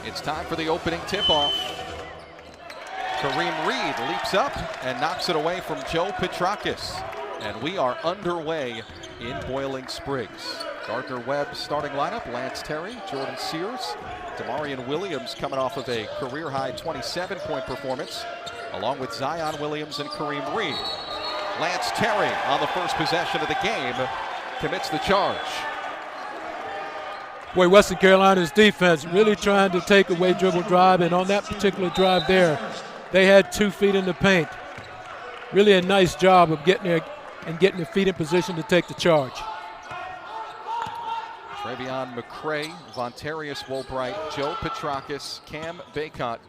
It's time for the opening tip-off. Kareem Reed leaps up and knocks it away from Joe Petrakis. And we are underway in Boiling Springs. Gardner Webb starting lineup, Lance Terry, Jordan Sears, Damarian Williams coming off of a career-high 27-point performance, along with Zion Williams and Kareem Reed. Lance Terry on the first possession of the game commits the charge. Boy, Western Carolina's defense really trying to take away dribble drive, and on that particular drive there, they had 2 feet in the paint. Really a nice job of getting there and getting their feet in position to take the charge. Travion McCray, Vontarius Woolbright, Joe Petrakis, Cam Baycott,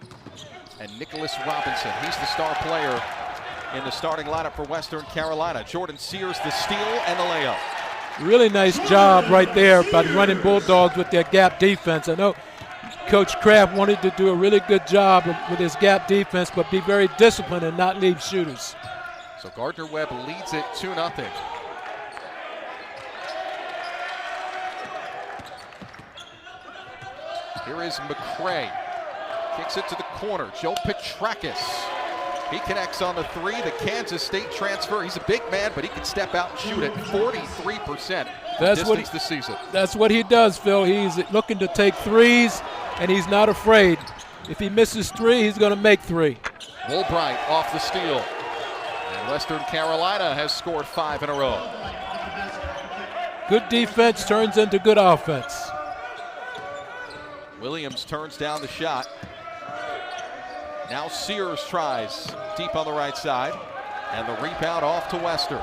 and Nicholas Robinson. He's the star player in the starting lineup for Western Carolina. Jordan Sears, the steal and the layup. Really nice job right there by the running Bulldogs with their gap defense. I know Coach Kraft wanted to do a really good job with his gap defense, but be very disciplined and not leave shooters. So Gardner Webb leads it 2-0. Here is McCray. Kicks it to the corner. Joe Petrakis. He connects on the 3, the Kansas State transfer. He's a big man, but he can step out and shoot at 43% distance this season. That's what he does, Phil. He's looking to take threes, and he's not afraid. If he misses 3, he's going to make 3. Woolbright off the steal. And Western Carolina has scored 5 in a row. Good defense turns into good offense. Williams turns down the shot. Now Sears tries deep on the right side, and the rebound off to Western.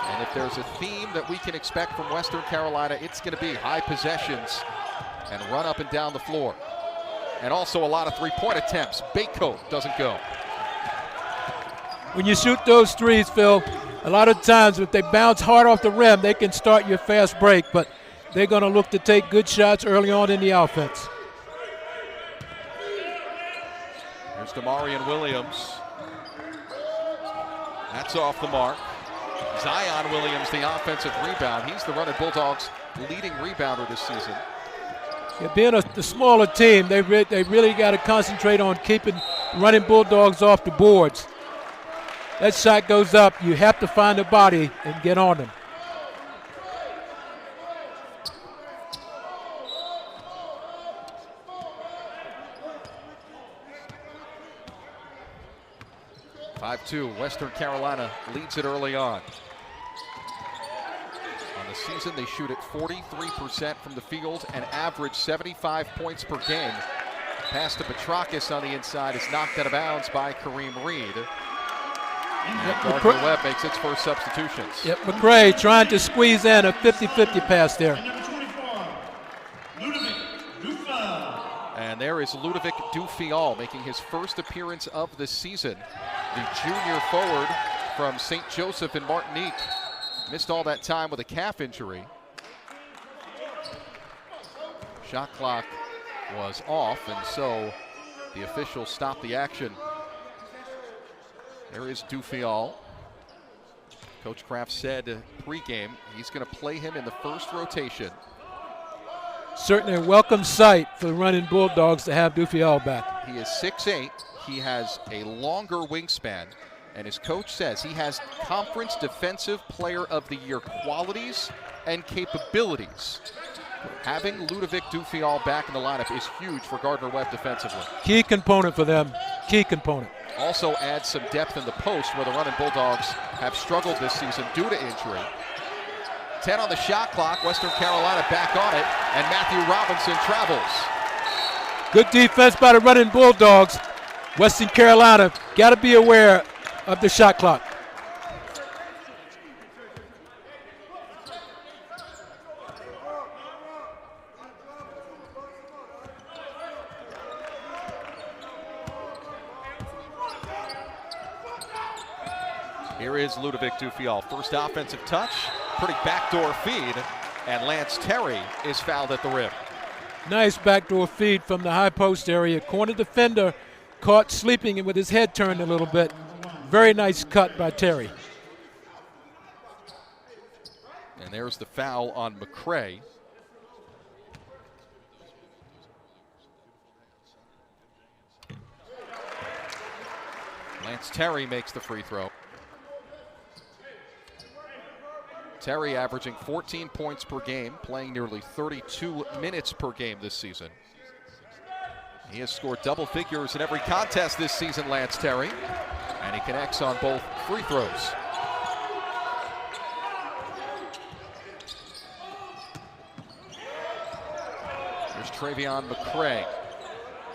And if there's a theme that we can expect from Western Carolina, it's going to be high possessions and run up and down the floor. And also a lot of three-point attempts. Baycoat doesn't go. When you shoot those threes, Phil, a lot of times if they bounce hard off the rim, they can start your fast break, but they're going to look to take good shots early on in the offense. Here's Damarian Williams. That's off the mark. Zion Williams, the offensive rebound. He's the running Bulldogs' leading rebounder this season. Yeah, being the smaller team, they really got to concentrate on keeping running Bulldogs off the boards. That shot goes up. You have to find a body and get on them. Western Carolina leads it early on. On the season, they shoot at 43% from the field and average 75 points per game. Pass to Petrakis on the inside is knocked out of bounds by Kareem Reed. Gardner Webb makes its first substitutions. Yep, McCray trying to squeeze in a 50-50 pass there. And there is Ludovic Dufial making his first appearance of the season. The junior forward from St. Joseph in Martinique. Missed all that time with a calf injury. Shot clock was off, and so the officials stopped the action. There is Dufial. Coach Kraft said pregame he's going to play him in the first rotation. Certainly a welcome sight for the running Bulldogs to have Dufial back. He is 6'8". He has a longer wingspan, and his coach says he has Conference Defensive Player of the Year qualities and capabilities. Having Ludovic Dufial back in the lineup is huge for Gardner Webb defensively. Key component for them, key component. Also adds some depth in the post where the running Bulldogs have struggled this season due to injury. 10 on the shot clock, Western Carolina back on it, and Matthew Robinson travels. Good defense by the running Bulldogs. Western Carolina got to be aware of the shot clock. Here is Ludovic Dufial. First offensive touch, pretty backdoor feed, and Lance Terry is fouled at the rim. Nice backdoor feed from the high post area. Corner defender caught sleeping with his head turned a little bit. Very nice cut by Terry. And there's the foul on McCray. Lance Terry makes the free throw. Terry averaging 14 points per game, playing nearly 32 minutes per game this season. He has scored double figures in every contest this season, Lance Terry, and he connects on both free throws. Here's Travion McCray.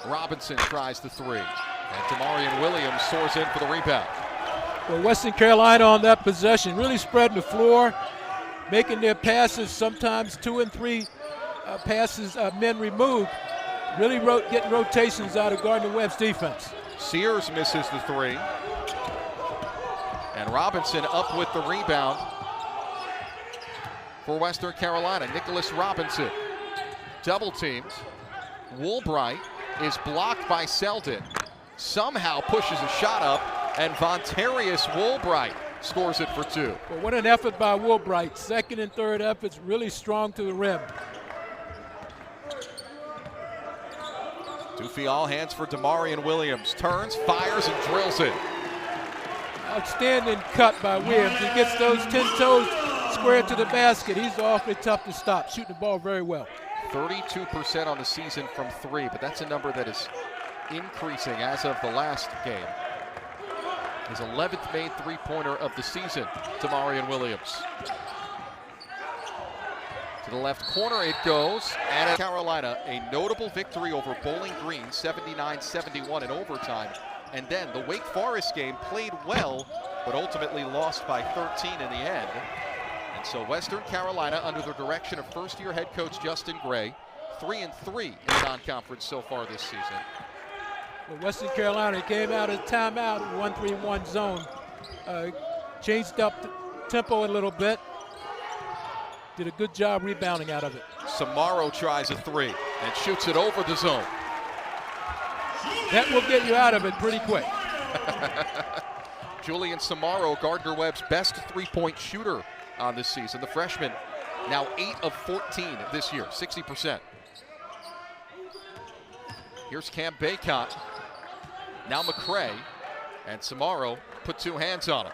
Robinson tries the three, and Demarion Williams soars in for the rebound. Well, Western Carolina on that possession really spreading the floor, making their passes, sometimes 2 and 3 passes, men removed, really getting rotations out of Gardner Webb's defense. Sears misses the three, and Robinson up with the rebound for Western Carolina. Nicholas Robinson double teamed. Woolbright is blocked by Selden, somehow pushes a shot up, and Vontarius Woolbright scores it for 2. Well, what an effort by Woolbright. Second and third efforts really strong to the rim. Doofy all hands for Demarion Williams. Turns, fires, and drills it. Outstanding cut by Williams. He gets those 10 toes squared to the basket. He's awfully tough to stop, shooting the ball very well. 32% on the season from 3, but that's a number that is increasing as of the last game. His 11th made three-pointer of the season, Demarion Williams. To the left corner it goes, and at Carolina, a notable victory over Bowling Green, 79-71 in overtime. And then the Wake Forest game played well, but ultimately lost by 13 in the end. And so Western Carolina, under the direction of first-year head coach Justin Gray, 3-3 in the non-conference so far this season. Well, Western Carolina came out of timeout, 1-3-1 zone, changed up the tempo a little bit. Did a good job rebounding out of it. Samaro tries a three and shoots it over the zone. That will get you out of it pretty quick. Julian Samaro, Gardner Webb's best three-point shooter on this season. The freshman now 8 of 14 this year, 60%. Here's Cam Baycott. Now McCray, and Samaro put 2 hands on him.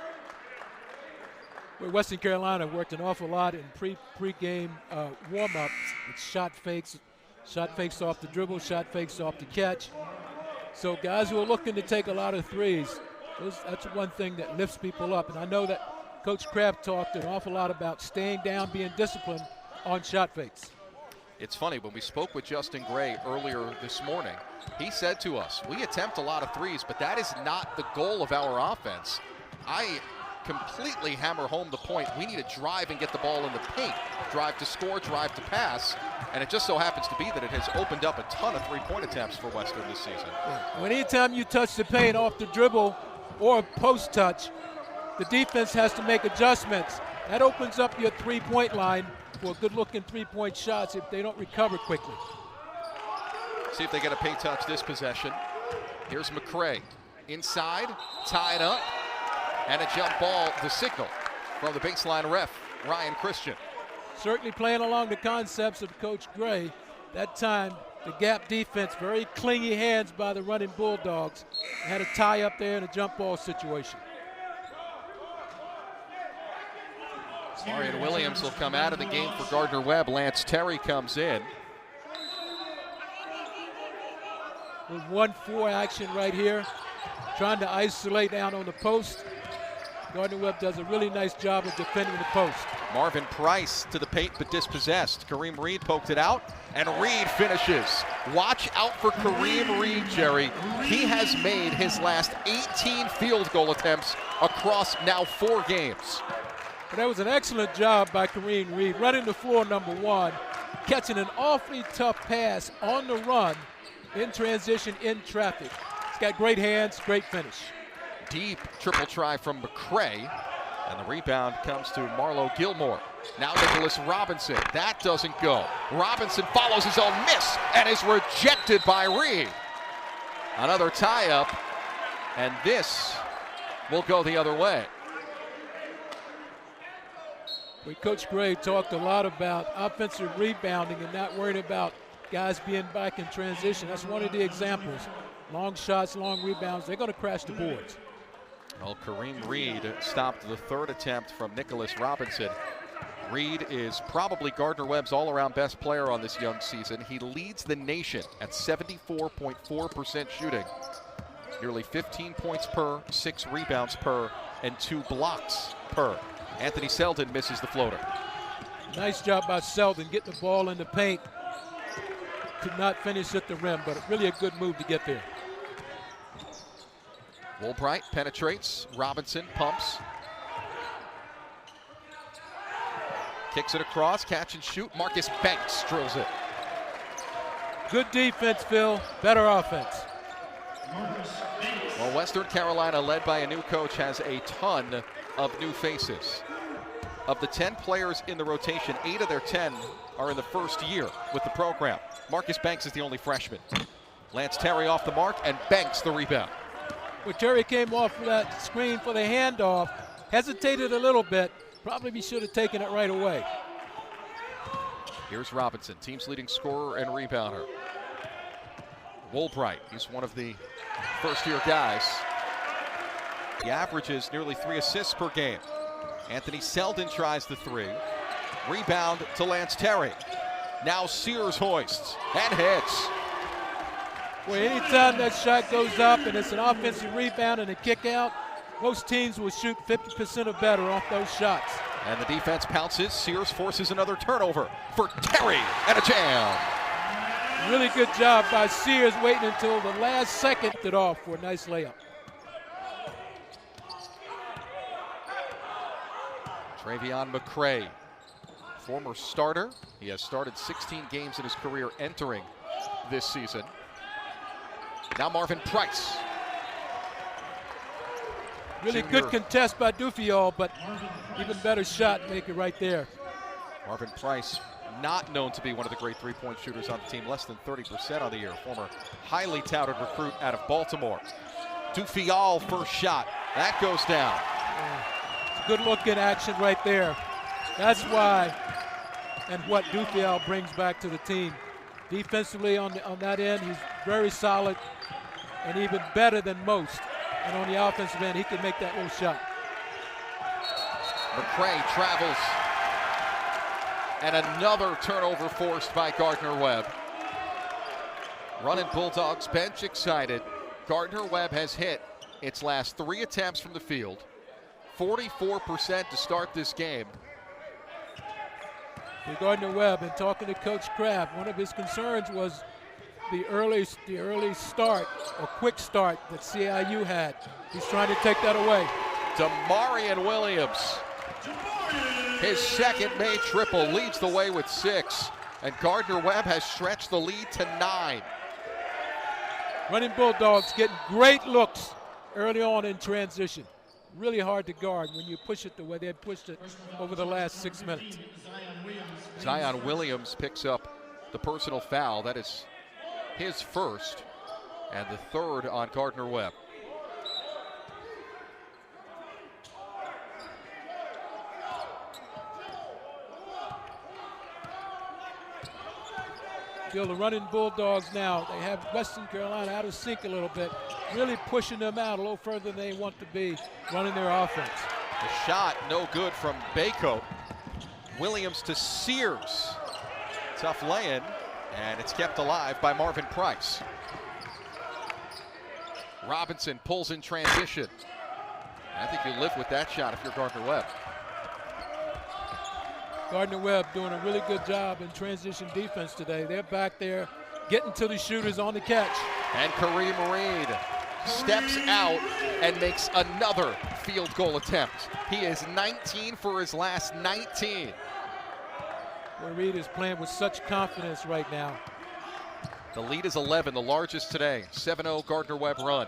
Well, Western Carolina worked an awful lot in pre-game warm-ups with shot fakes off the dribble, shot fakes off the catch. So guys who are looking to take a lot of threes, that's one thing that lifts people up. And I know that Coach Kraft talked an awful lot about staying down, being disciplined on shot fakes. It's funny, when we spoke with Justin Gray earlier this morning, he said to us, we attempt a lot of threes, but that is not the goal of our offense. I completely hammer home the point. We need to drive and get the ball in the paint. Drive to score, drive to pass. And it just so happens to be that it has opened up a ton of three-point attempts for Western this season. Well, anytime you touch the paint off the dribble or a post touch, the defense has to make adjustments. That opens up your three-point line for good-looking three-point shots if they don't recover quickly. See if they get a paint touch this possession. Here's McCray. Inside, tied up. And a jump ball, the signal from the baseline ref, Ryan Christian. Certainly playing along the concepts of Coach Gray. That time, the gap defense, very clingy hands by the running Bulldogs. Had a tie up there in a jump ball situation. Marion Williams will come out of the game for Gardner Webb. Lance Terry comes in. With 1-4 action right here, trying to isolate down on the post. Gardner Webb does a really nice job of defending the post. Marvin Price to the paint but dispossessed. Kareem Reed poked it out, and Reed finishes. Watch out for Kareem Reed, Jerry. He has made his last 18 field goal attempts across now 4 games. But that was an excellent job by Kareem Reed, running the floor number 1, catching an awfully tough pass on the run, in transition, in traffic. He's got great hands, great finish. Deep triple try from McCray, and the rebound comes to Marlo Gilmore. Now Nicholas Robinson. That doesn't go. Robinson follows his own miss and is rejected by Reed. Another tie-up, and this will go the other way. Coach Gray talked a lot about offensive rebounding and not worrying about guys being back in transition. That's one of the examples. Long shots, long rebounds, they're going to crash the boards. Well, Kareem Reed stopped the third attempt from Nicholas Robinson. Reed is probably Gardner Webb's all-around best player on this young season. He leads the nation at 74.4% shooting. Nearly 15 points per, 6 rebounds per, and 2 blocks per. Anthony Selden misses the floater. Nice job by Selden getting the ball in the paint. Could not finish at the rim, but really a good move to get there. Woolbright penetrates. Robinson pumps. Kicks it across. Catch and shoot. Marcus Banks drills it. Good defense, Phil. Better offense. Well, Western Carolina, led by a new coach, has a ton of new faces. Of the 10 players in the rotation, 8 of their 10 are in the first year with the program. Marcus Banks is the only freshman. Lance Terry off the mark, and Banks the rebound. Well, Terry came off that screen for the handoff, hesitated a little bit. Probably he should have taken it right away. Here's Robinson, team's leading scorer and rebounder. Woolbright, he's one of the first-year guys. He averages nearly 3 assists per game. Anthony Selden tries the 3. Rebound to Lance Terry. Now Sears hoists and hits. Well, anytime that shot goes up and it's an offensive rebound and a kick out, most teams will shoot 50% or better off those shots. And the defense pounces. Sears forces another turnover for Terry and a jam. Really good job by Sears, waiting until the last second it off for a nice layup. Travion McCray, former starter. He has started 16 games in his career entering this season. Now Marvin Price. Really Junior. good contest by Dufiol, but even better shot maker right there. Marvin Price, not known to be one of the great three-point shooters on the team, less than 30% on the year. Former highly touted recruit out of Baltimore. Dufiol first shot, that goes down. Good look in action right there. That's why and what Dufiol brings back to the team. Defensively on that end, he's very solid and even better than most. And on the offensive end, he can make that little shot. McCray travels. And another turnover forced by Gardner Webb. Running Bulldogs bench excited. Gardner Webb has hit its last 3 attempts from the field. 44% to start this game. For Gardner Webb, and talking to Coach Kraft, one of his concerns was the early start or quick start that CIU had. He's trying to take that away. Damarian Williams, his second May triple, leads the way with 6, and Gardner Webb has stretched the lead to 9. Running Bulldogs getting great looks early on in transition. Really hard to guard when you push it the way they pushed it over the last 6 minutes. Zion Williams picks up the personal foul. That is his first and the third on Gardner Webb. Still the running Bulldogs now. They have Western Carolina out of sync a little bit, really pushing them out a little further than they want to be, running their offense. The shot no good from Bako. Williams to Sears. Tough lay-in, and it's kept alive by Marvin Price. Robinson pulls in transition. I think you live with that shot if you're Gardner Webb. Gardner Webb doing a really good job in transition defense today. They're back there getting to the shooters on the catch. And Kareem Reed steps out and makes another field goal attempt. He is 19 for his last 19. Well, Reed is playing with such confidence right now. The lead is 11, the largest today. 7-0 Gardner Webb run.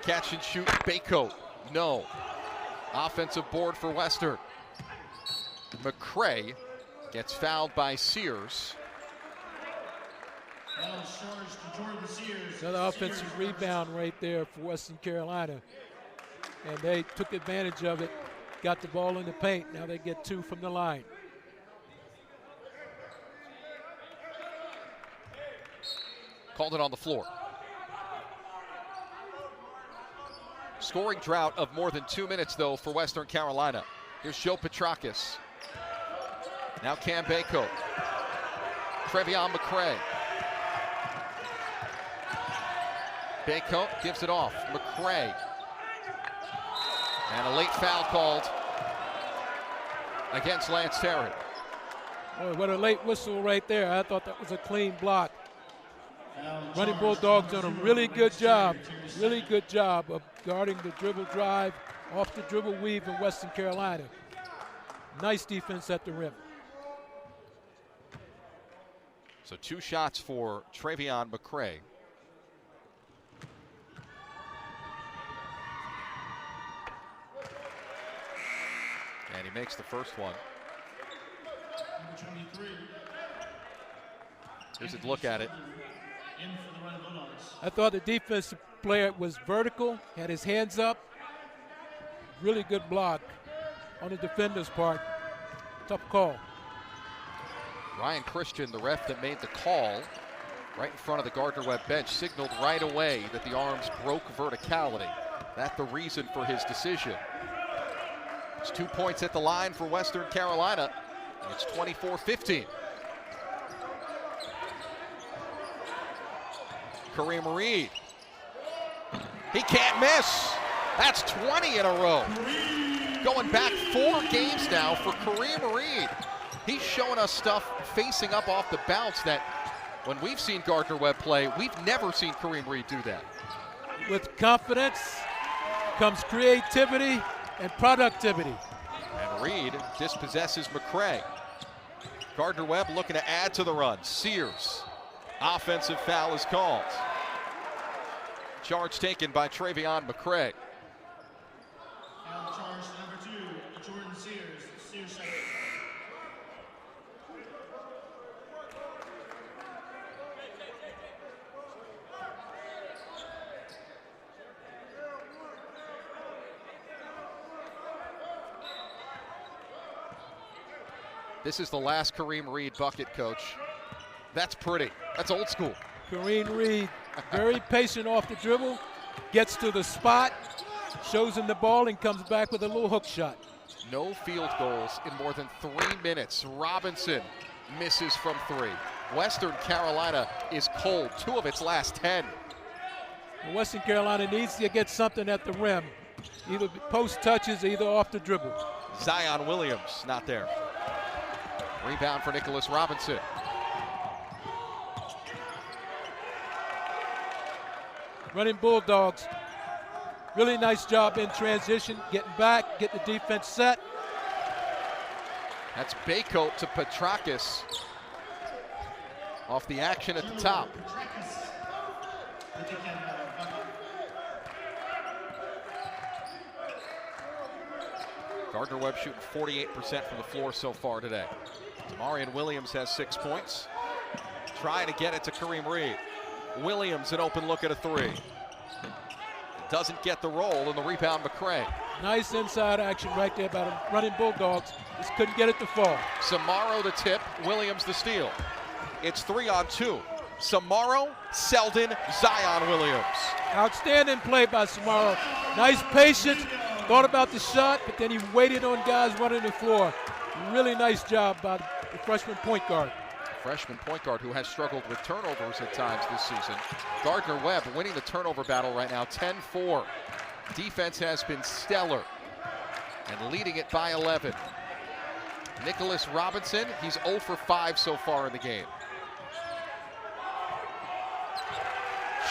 Catch and shoot, Bako, no. Offensive board for Western. McCray gets fouled by Sears. Another offensive rebound right there for Western Carolina. And they took advantage of it, got the ball in the paint. Now they get 2 from the line. Called it on the floor. Scoring drought of more than 2 minutes, though, for Western Carolina. Here's Joe Petrakis. Now Cam Bako. Trevion McCray. Bako gives it off. McCray. And a late foul called against Lance Terry. Boy, what a late whistle right there. I thought that was a clean block. Running Bulldogs done a really good job of guarding the dribble drive, off the dribble weave in Western Carolina. Nice defense at the rim. So 2 shots for Trevion McCray. And he makes the first one. Here's a look at it. I thought the defensive player was vertical, had his hands up. Really good block on the defender's part. Tough call. Ryan Christian, the ref that made the call, right in front of the Gardner Webb bench, signaled right away that the arms broke verticality. That's the reason for his decision. It's 2 points at the line for Western Carolina. And it's 24-15. Kareem Reed. He can't miss. That's 20 in a row. Going back 4 games now for Kareem Reed. He's showing us stuff facing up off the bounce that when we've seen Gardner Webb play, we've never seen Kareem Reed do that. With confidence comes creativity and productivity. And Reed dispossesses McCray. Gardner Webb looking to add to the run. Sears. Offensive foul is called. Charge taken by Trevion McCray. Foul charge number 2, Jordan Sears. Sears second. This is the last Kareem Reed bucket, Coach. That's pretty. That's old school. Kareem Reed, very patient off the dribble, gets to the spot, shows him the ball, and comes back with a little hook shot. No field goals in more than 3 minutes. Robinson misses from 3. Western Carolina is cold. 2 of its last 10. Western Carolina needs to get something at the rim, either post touches, either off the dribble. Zion Williams not there. Rebound for Nicholas Robinson. Running Bulldogs, really nice job in transition, getting back, get the defense set. That's Bako to Petrakis. Off the action at the top. Gardner Webb shooting 48% from the floor so far today. Damarian Williams has 6 points. Trying to get it to Kareem Reed. Williams an open look at a 3. Doesn't get the roll, and the rebound McCray. Nice inside action right there by the running Bulldogs. Just couldn't get it to fall. Samaro the tip, Williams the steal. It's 3-on-2. Samaro, Selden, Zion Williams. Outstanding play by Samaro. Nice patience, thought about the shot, but then he waited on guys running the floor. Really nice job by the freshman point guard. Freshman point guard who has struggled with turnovers at times this season. Gardner Webb winning the turnover battle right now, 10-4. Defense has been stellar and leading it by 11. Nicholas Robinson, he's 0 for 5 so far in the game.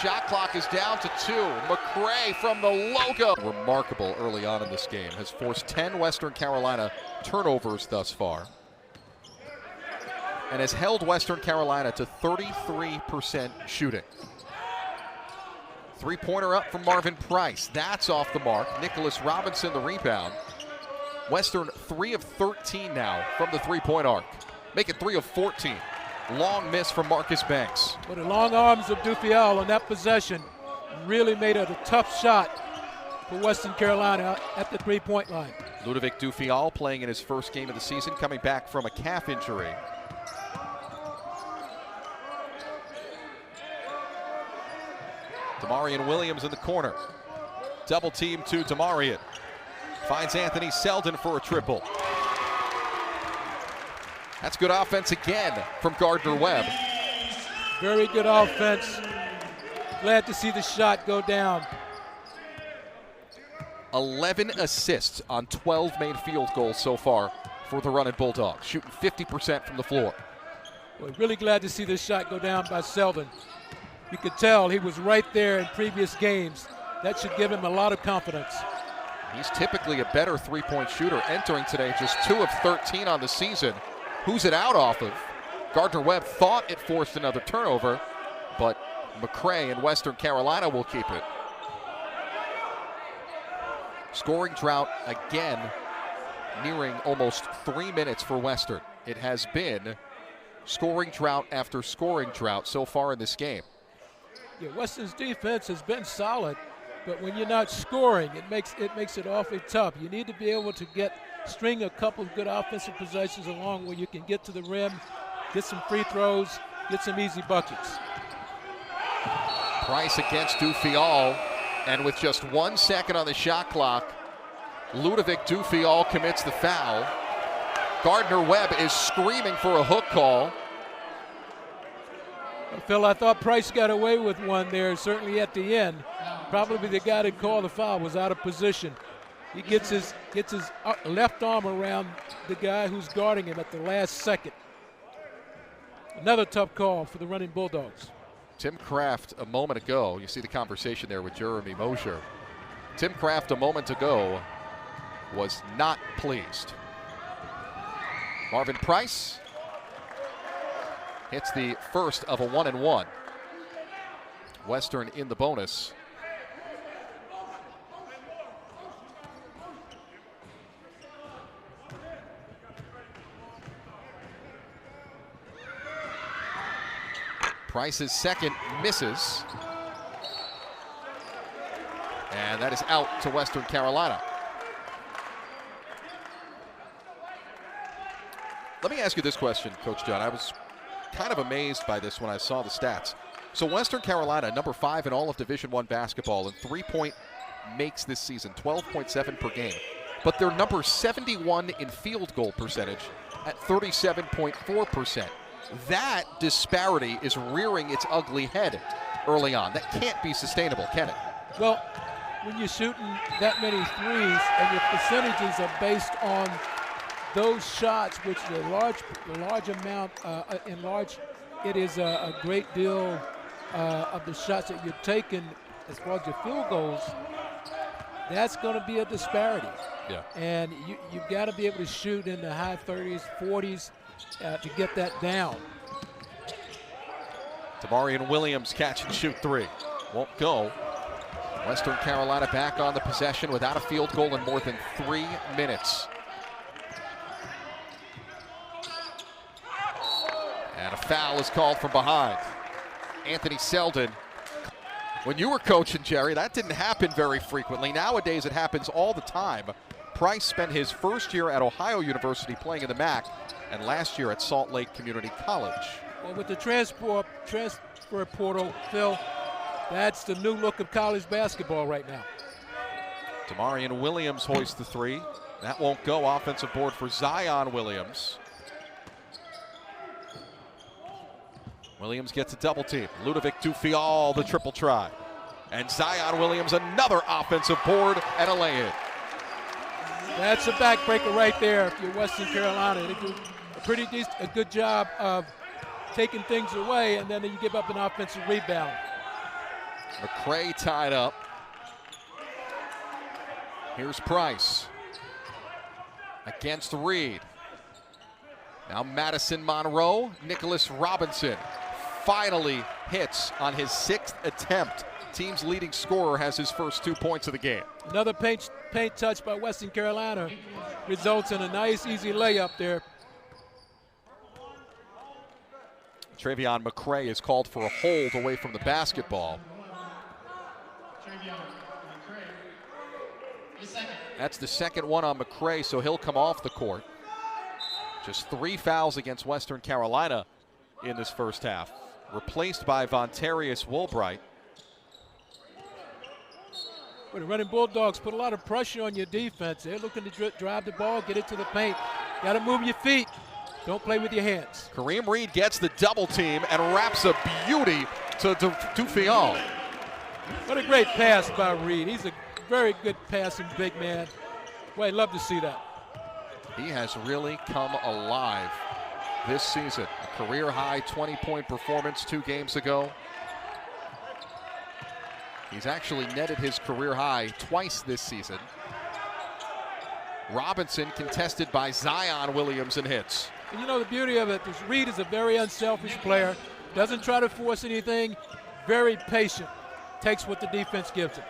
Shot clock is down to 2. McCray from the logo. Remarkable early on in this game. Has forced 10 Western Carolina turnovers thus far. And has held Western Carolina to 33% shooting. 3-pointer up from Marvin Price. That's off the mark. Nicholas Robinson the rebound. Western 3 of 13 now from the 3-point arc. Make it 3 of 14. Long miss from Marcus Banks. But the long arms of Dufial on that possession really made it a tough shot for Western Carolina at the 3-point line. Ludovic Dufial playing in his first game of the season, coming back from a calf injury. Damarian Williams in the corner. Double team to Demarion. Finds Anthony Selden for a triple. That's good offense again from Gardner Webb. Very good offense. Glad to see the shot go down. 11 assists on 12 made field goals so far for the running Bulldogs, shooting 50% from the floor. We're really glad to see this shot go down by Selden. You could tell he was right there in previous games. That should give him a lot of confidence. He's typically a better three-point shooter, entering today just 2 of 13 on the season. Who's it out off of? Gardner Webb thought it forced another turnover, but McCray in Western Carolina will keep it. Scoring drought again, nearing almost 3 minutes for Western. It has been scoring drought after scoring drought so far in this game. Yeah, Western's defense has been solid, but when you're not scoring, it makes it awfully tough. You need to be able to string a couple of good offensive possessions along where you can get to the rim, get some free throws, get some easy buckets. Price against Dufial, and with just 1 second on the shot clock, Ludovic Dufial commits the foul. Gardner Webb is screaming for a hook call. Phil, I thought Price got away with one there, certainly at the end. Probably the guy that called the foul was out of position. He gets his left arm around the guy who's guarding him at the last second. Another tough call for the running Bulldogs. Tim Kraft a moment ago, you see the conversation there with Jeremy Mosher. Tim Kraft a moment ago was not pleased. Marvin Price hits the first of a 1-and-1. Western in the bonus. Price's second misses. And that is out to Western Carolina. Let me ask you this question, Coach John. I was kind of amazed by this when I saw the stats. So Western Carolina, number 5 in all of Division I basketball in three-point makes this season, 12.7 per game. But they're number 71 in field goal percentage at 37.4%. That disparity is rearing its ugly head early on. That can't be sustainable, can it? Well, when you're shooting that many threes and your percentages are based on those shots, which the large amount, it is a great deal of the shots that you're taking as far as your field goals, that's going to be a disparity. Yeah. And you've got to be able to shoot in the high 30s, 40s to get that down. Demarion Williams catch and shoot 3. Won't go. Western Carolina back on the possession without a field goal in more than 3 minutes. And a foul is called from behind. Anthony Selden. When you were coaching, Jerry, that didn't happen very frequently. Nowadays, it happens all the time. Price spent his first year at Ohio University playing in the MAC and last year at Salt Lake Community College. Well, with the transfer portal, Phil, that's the new look of college basketball right now. Demarion Williams hoists the 3. That won't go. Offensive board for Zion Williams. Williams gets a double team. Ludovic Dufial, the triple try. And Zion Williams, another offensive board and a lay-in. That's a backbreaker right there if you're Western Carolina. They do a good job of taking things away, and then you give up an offensive rebound. McCray tied up. Here's Price against Reed. Now Madison Monroe, Nicholas Robinson finally hits on his 6th attempt. Team's leading scorer has his first 2 points of the game. Another paint touch by Western Carolina results in a nice, easy layup there. Travion McCray is called for a hold away from the basketball. That's the second one on McCray, so he'll come off the court. Just 3 fouls against Western Carolina in this first half. Replaced by Vontarius Woolbright. But the running Bulldogs put a lot of pressure on your defense. They're looking to drive the ball, get it to the paint. Got to move your feet. Don't play with your hands. Kareem Reed gets the double team and wraps a beauty to Dufillon. What a great pass by Reed. He's a very good passing big man. Well, I'd love to see that. He has really come alive this season. A career-high 20-point performance 2 games ago. He's actually netted his career high twice this season. Robinson contested by Zion Williamson hits. And you know the beauty of it is Reed is a very unselfish player. Doesn't try to force anything. Very patient. Takes what the defense gives him.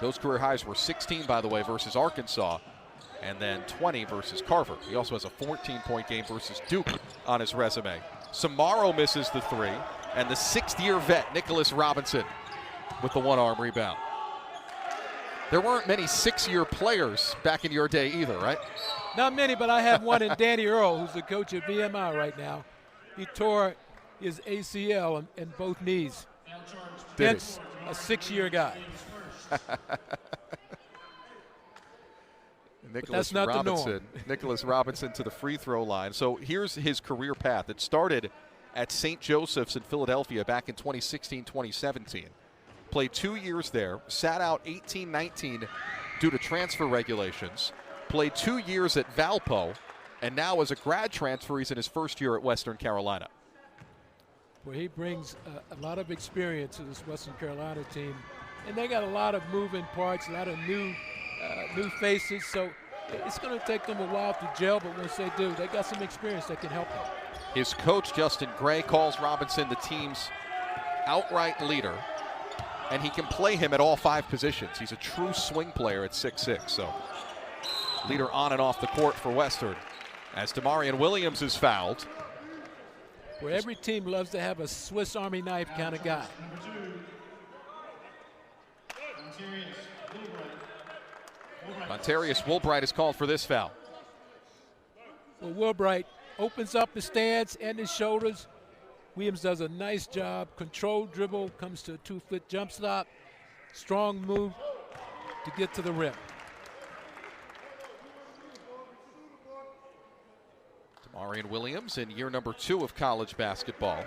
Those career highs were 16, by the way, versus Arkansas, and then 20 versus Carver. He also has a 14-point game versus Duke on his resume. Samaro misses the 3, and the 6th-year vet, Nicholas Robinson, with the one-arm rebound. There weren't many 6-year players back in your day either, right? Not many, but I have one in Danny Earl, who's the coach at VMI right now. He tore his ACL in both knees. Hence, a 6-year guy. Nicholas Robinson. Nicholas Robinson to the free throw line. So here's his career path. It started at St. Joseph's in Philadelphia back in 2016-2017. Played 2 years there, sat out 18-19 due to transfer regulations. Played 2 years at Valpo, and now as a grad transfer, he's in his first year at Western Carolina. Well, he brings a lot of experience to this Western Carolina team, and they got a lot of moving parts, a lot of new faces, so it's going to take them a while to gel, but once they do, they got some experience that can help them. His coach, Justin Gray, calls Robinson the team's outright leader, and he can play him at all 5 positions. He's a true swing player at 6'6", so leader on and off the court for Western. As Damarian Williams is fouled. Well, every team loves to have a Swiss Army knife kind of guy. Montarius Woolbright is called for this foul. Well, Woolbright opens up his stance and his shoulders. Williams does a nice job. Controlled dribble, comes to a 2-foot jump stop. Strong move to get to the rim. Damarian Williams in year number 2 of college basketball.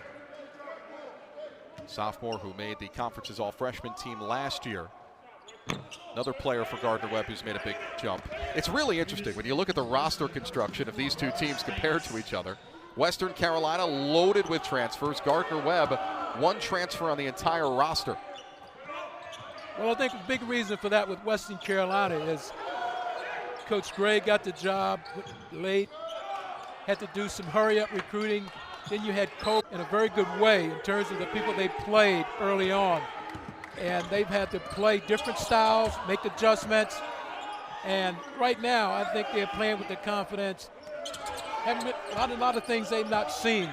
Sophomore who made the conference's all-freshman team last year. Another player for Gardner Webb who's made a big jump. It's really interesting when you look at the roster construction of these 2 teams compared to each other. Western Carolina loaded with transfers. Gardner Webb, 1 transfer on the entire roster. Well, I think a big reason for that with Western Carolina is Coach Gray got the job late, had to do some hurry-up recruiting. Then you had Cope in a very good way in terms of the people they played early on. And they've had to play different styles, make adjustments. And right now, I think they're playing with the confidence. Having a lot of things they've not seen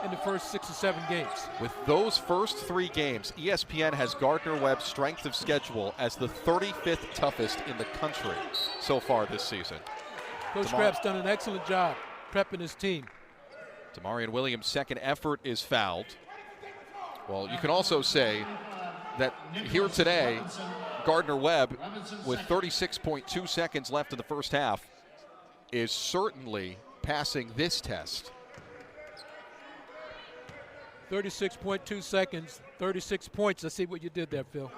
in the first 6 or 7 games. With those first 3 games, ESPN has Gardner Webb's strength of schedule as the 35th toughest in the country so far this season. Coach Crabb's done an excellent job prepping his team. Damarian Williams' second effort is fouled. Well, you can also say that here today, Gardner Webb, with 36.2 seconds left in the first half, is certainly passing this test. 36.2 seconds, 36 points. I see what you did there, Phil.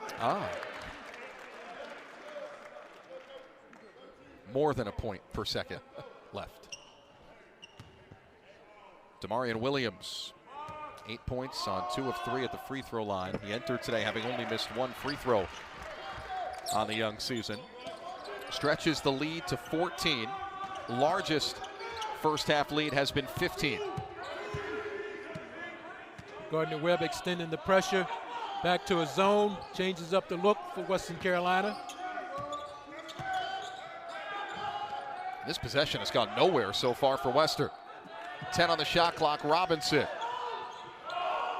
More than a point per second left. Damarian Williams, 8 points on 2 of 3 at the free throw line. He entered today having only missed 1 free throw on the young season. Stretches the lead to 14. Largest first half lead has been 15. Gardner Webb extending the pressure back to a zone, changes up the look for Western Carolina. This possession has gone nowhere so far for Western. 10 on the shot clock, Robinson.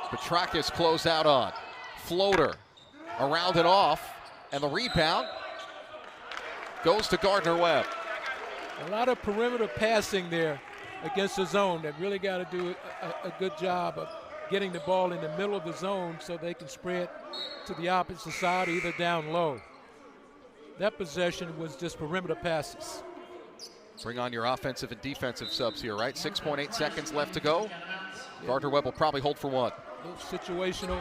Petrakis closed out on. Floater around and off, and the rebound goes to Gardner Webb. A lot of perimeter passing there against the zone. They've really got to do a good job of getting the ball in the middle of the zone so they can spread to the opposite side, either down low. That possession was just perimeter passes. Bring on your offensive and defensive subs here, right? 6.8 seconds left to go. Gardner Webb will probably hold for one. A little situational.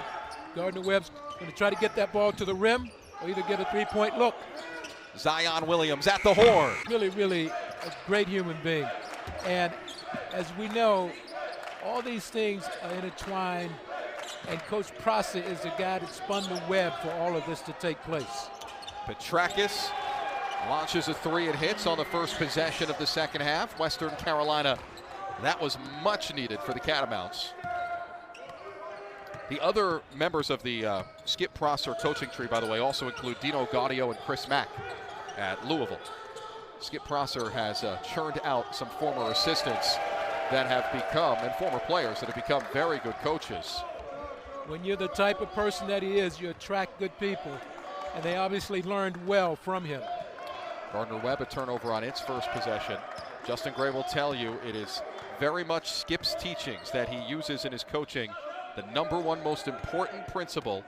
Gardner Webb's going to try to get that ball to the rim or either get a three-point look. Zion Williams at the horn. Really, really a great human being. And as we know, all these things are intertwined, and Coach Prosser is the guy that spun the web for all of this to take place. Petrakis launches a three and hits on the first possession of the second half. Western Carolina, that was much needed for the Catamounts. The other members of the Skip Prosser coaching tree, by the way, also include Dino Gaudio and Chris Mack at Louisville. Skip Prosser has churned out some former assistants that have become, and former players that have become very good coaches. When you're the type of person that he is, you attract good people, and they obviously learned well from him. Gardner Webb a turnover on its first possession. Justin Gray will tell you it is very much Skip's teachings that he uses in his coaching. The number one most important principle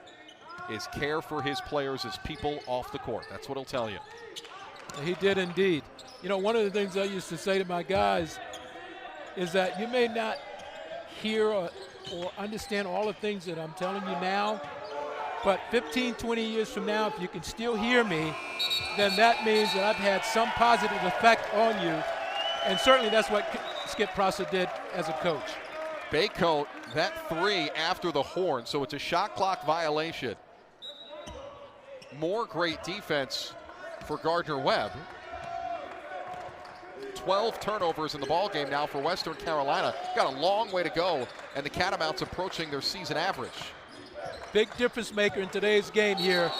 is care for his players as people off the court. That's what he'll tell you. He did indeed. You know, one of the things I used to say to my guys is that you may not hear or understand all the things that I'm telling you now, but 15, 20 years from now, if you can still hear me, then that means that I've had some positive effect on you. And certainly that's what Skip Prosser did as a coach. Baycoat, that three after the horn, so it's a shot clock violation. More great defense for Gardner Webb. 12 turnovers in the ballgame now for Western Carolina. Got a long way to go, and the Catamounts approaching their season average. Big difference maker in today's game here,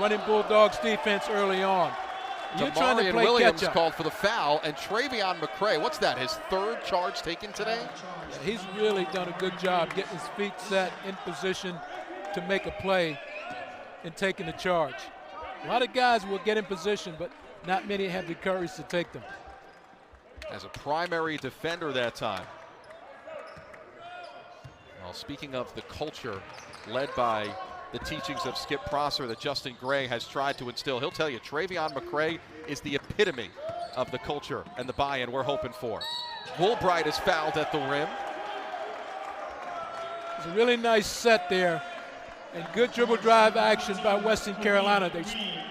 running Bulldogs defense early on. You're trying to play Williams catch-up. called for the foul, and Travion McCray, what's that, his third charge taken today? Yeah, he's really done a good job getting his feet set in position to make a play and taking the charge. A lot of guys will get in position, but not many have the courage to take them. As a primary defender that time. Well, speaking of the culture led by the teachings of Skip Prosser that Justin Gray has tried to instill, he'll tell you Travion McCray is the epitome of the culture and the buy-in we're hoping for. Woolbright is fouled at the rim. It's a really nice set there, and good dribble drive action by Western Carolina. They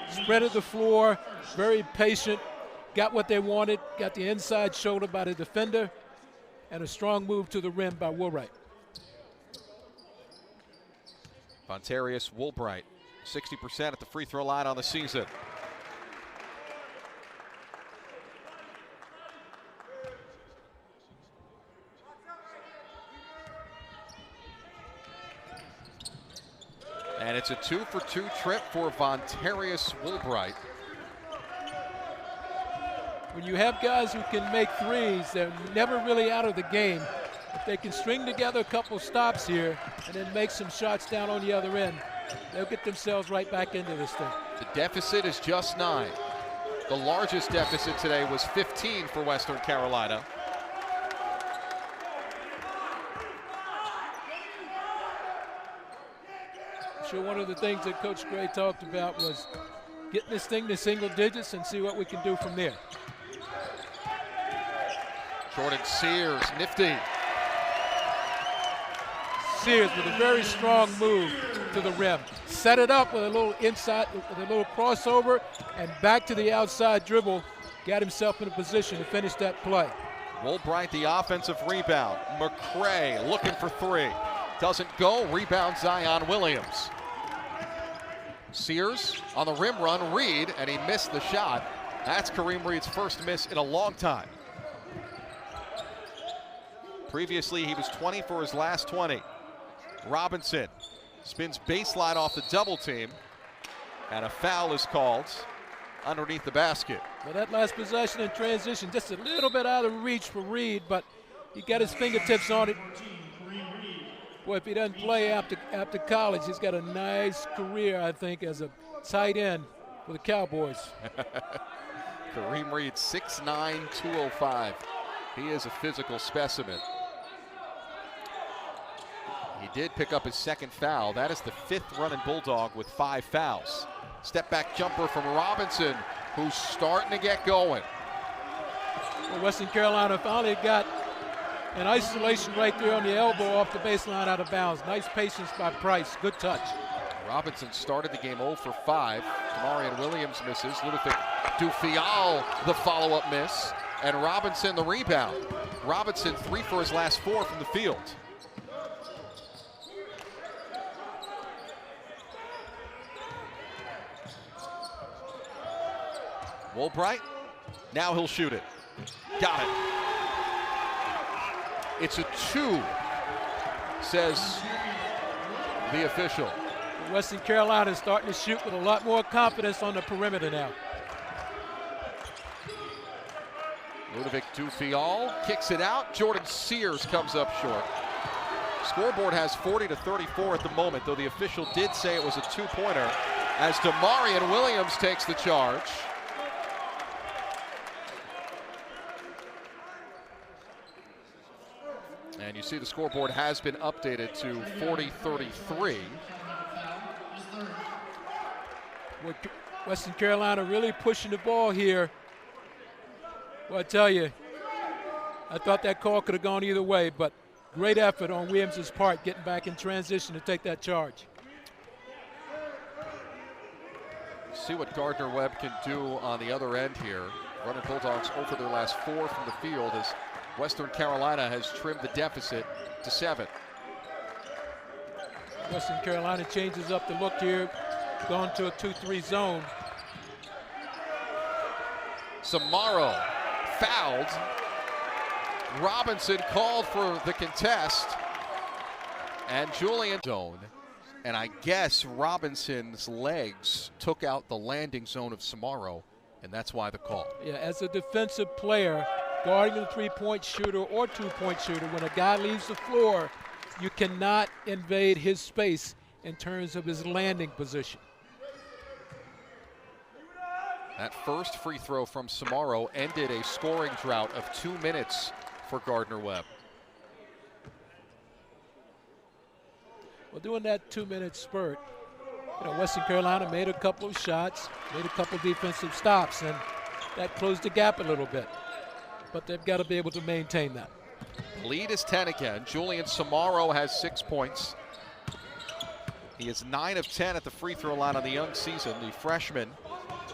spreaded the floor, very patient, got what they wanted, got the inside shoulder by the defender, and a strong move to the rim by Woolbright. Vontarius Woolbright, 60% at the free throw line on the season. And it's a 2-for-2 trip for Vontarius Woolbright. When you have guys who can make threes, they're never really out of the game. If they can string together a couple stops here and then make some shots down on the other end, they'll get themselves right back into this thing. The deficit is just 9. The largest deficit today was 15 for Western Carolina. I'm sure one of the things that Coach Gray talked about was getting this thing to single digits and see what we can do from there. Jordan Sears, nifty. Sears with a very strong move to the rim. Set it up with a little inside, with a little crossover, and back to the outside dribble. Got himself in a position to finish that play. Woolbright the offensive rebound. McCray looking for three. Doesn't go, rebound Zion Williams. Sears on the rim run, Reed, and he missed the shot. That's Kareem Reed's first miss in a long time. Previously, he was 20 for his last 20. Robinson spins baseline off the double team, and a foul is called underneath the basket. Well, that last possession in transition, just a little bit out of reach for Reed, but he got his fingertips on it. Boy, if he doesn't play after college, he's got a nice career, I think, as a tight end for the Cowboys. Kareem Reed, 6'9", 205. He is a physical specimen. He did pick up his second foul. That is the 5th running Bulldog with 5 fouls. Step back jumper from Robinson, who's starting to get going. Well, Western Carolina finally got an isolation right there on the elbow off the baseline out of bounds. Nice patience by Price. Good touch. Robinson started the game 0 for 5. Damarian Williams misses. Ludovic Dufial the follow-up miss. And Robinson the rebound. Robinson 3 for his last 4 from the field. Woolbright, now he'll shoot it. Got it. It's a 2, says the official. Western Carolina is starting to shoot with a lot more confidence on the perimeter now. Ludovic Dufial kicks it out. Jordan Sears comes up short. Scoreboard has 40-34 at the moment, though the official did say it was a 2-pointer as Damarian Williams takes the charge. And you see the scoreboard has been updated to 40-33. Western Carolina really pushing the ball here. Well, I tell you, I thought that call could have gone either way, but great effort on Williams' part getting back in transition to take that charge. See what Gardner Webb can do on the other end here. Running Bulldogs over their last 4 from the field as Western Carolina has trimmed the deficit to 7. Western Carolina changes up the look here, going to a 2-3 zone. Samaro fouled. Robinson called for the contest. And Julian zone. And I guess Robinson's legs took out the landing zone of Samaro, and that's why the call. Yeah, as a defensive player, guarding a 3-point shooter or 2-point shooter, when a guy leaves the floor, you cannot invade his space in terms of his landing position. That first free throw from Samaro ended a scoring drought of 2 minutes for Gardner Webb. Well, during that 2-minute spurt, Western Carolina made a couple of shots, made a couple of defensive stops, and that closed the gap a little bit. But they've got to be able to maintain that. Lead is 10 again. Julian Samaro has 6 points. He is 9 of 10 at the free throw line on the young season. The freshman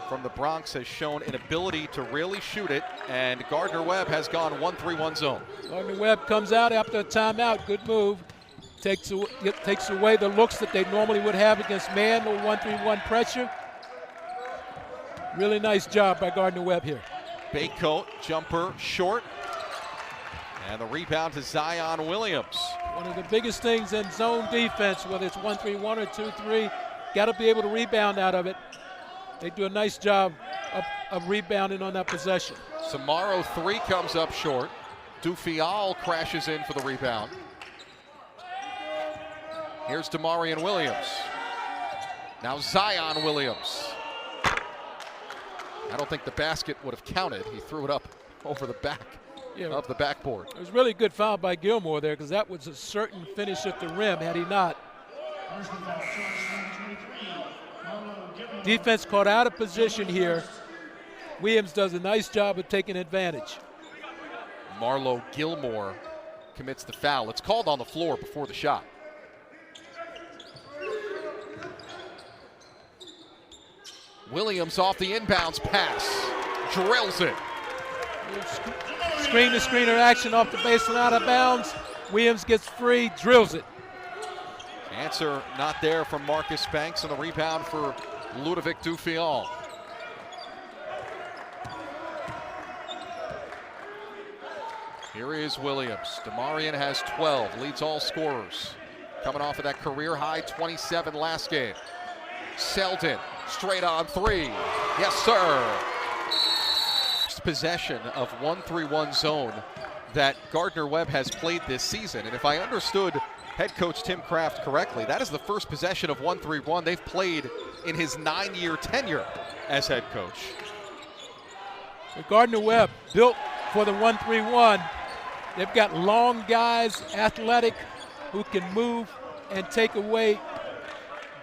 from the Bronx has shown an ability to really shoot it, and Gardner Webb has gone 1-3-1 zone. Gardner Webb comes out after a timeout. Good move. Takes away the looks that they normally would have against man or 1-3-1 pressure. Really nice job by Gardner Webb here. Baycoat, jumper, short. And the rebound to Zion Williams. One of the biggest things in zone defense, whether it's 1-3-1 or 2-3, got to be able to rebound out of it. They do a nice job of rebounding on that possession. Samaro 3 comes up short. Dufial crashes in for the rebound. Here's Damarian Williams. Now Zion Williams. I don't think the basket would have counted. He threw it up over the back of the backboard. It was really good foul by Gilmore there because that was a certain finish at the rim had he not. Defense caught out of position here. Williams does a nice job of taking advantage. Marlo Gilmore commits the foul. It's called on the floor before the shot. Williams off the inbounds pass, drills it. Screen-to-screener action off the baseline out of bounds. Williams gets free, drills it. Answer not there from Marcus Banks on the rebound for Ludovic Dufial. Here is Williams. Damarian has 12, leads all scorers. Coming off of that career high 27 last game. Selden, straight on 3. Yes, sir. First possession of 1-3-1 zone that Gardner Webb has played this season. And if I understood head coach Tim Kraft correctly, that is the first possession of 1-3-1 they've played in his 9-year tenure as head coach. But Gardner Webb built for the 1-3-1. They've got long guys, athletic, who can move and take away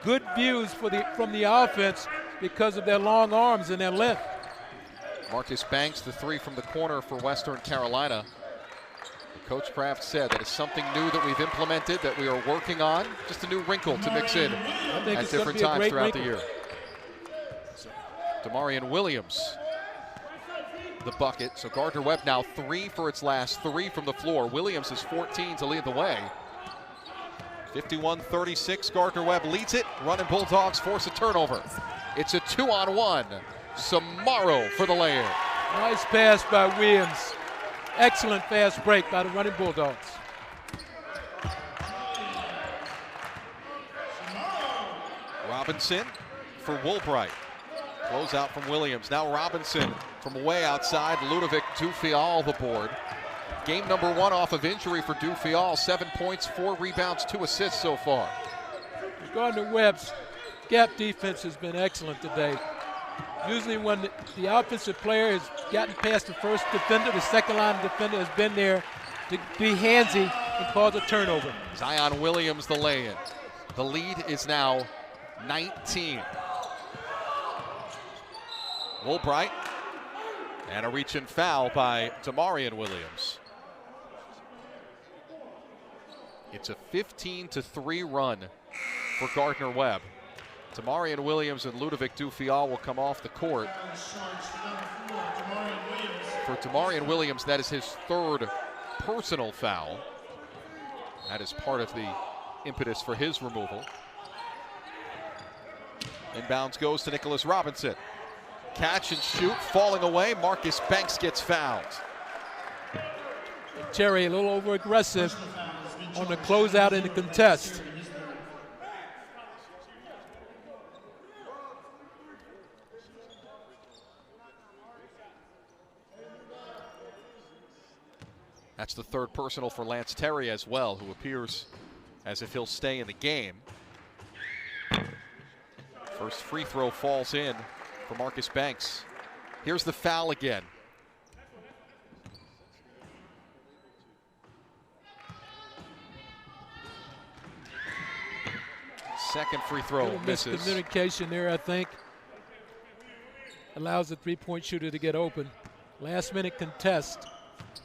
good views from the offense because of their long arms and their length. Marcus Banks, the three from the corner for Western Carolina. Coach Kraft said that is something new that we've implemented, that we are working on, just a new wrinkle to mix in at different times throughout the year. Demarion Williams, the bucket. So Gardner Webb now 3 for its last 3 from the floor. Williams is 14 to lead the way. 51-36, Gardner Webb leads it. Running Bulldogs force a turnover. It's a 2-on-1. Samaro for the lay-in. Nice pass by Williams. Excellent fast break by the running Bulldogs. Robinson for Woolbright. Close out from Williams. Now Robinson from way outside. Ludovic Dufial the board. Game number 1 off of injury for Dufial. 7 points, 4 rebounds, 2 assists so far. Gardner Webb's gap defense has been excellent today. Usually when the offensive player has gotten past the first defender, the second line defender has been there to be handsy and cause a turnover. Zion Williams the lay-in. The lead is now 19. Woolbright, and a reach-in foul by Demarion Williams. It's a 15-3 run for Gardner Webb. Demarion Williams and Ludovic Dufial will come off the court. For Demarion Williams, that is his 3rd personal foul. That is part of the impetus for his removal. Inbounds goes to Nicholas Robinson. Catch and shoot, falling away. Marcus Banks gets fouled. Terry a little over-aggressive on the closeout in the contest. That's the 3rd personal for Lance Terry as well, who appears as if he'll stay in the game. First free throw falls in for Marcus Banks. Here's the foul again. Second free throw misses. Miscommunication there, I think. Allows the three-point shooter to get open. Last minute contest,